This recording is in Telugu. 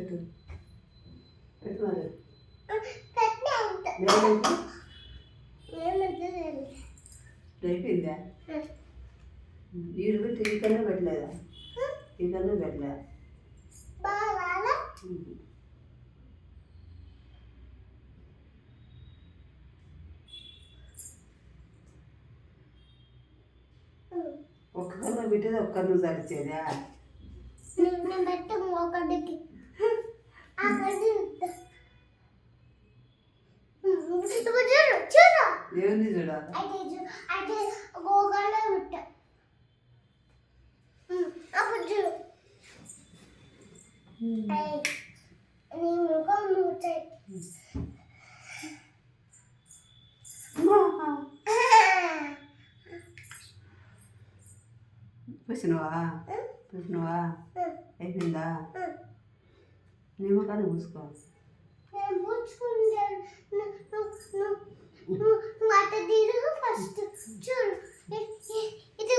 పెట్టు పెట్టు మరి అయిపోయిందా నీరు పెట్టి ఈ కన్నా పెట్టలేదా ఈ కన్నా పెట్టలే ఒక్క కన్నా పెట్టేది ఒక్క కన్ను సరిచేదా ఏముంది చూడ పూసినవా పూసినవా అయిపోయిందా నిమ్మకాయలు పూసుకో ఇది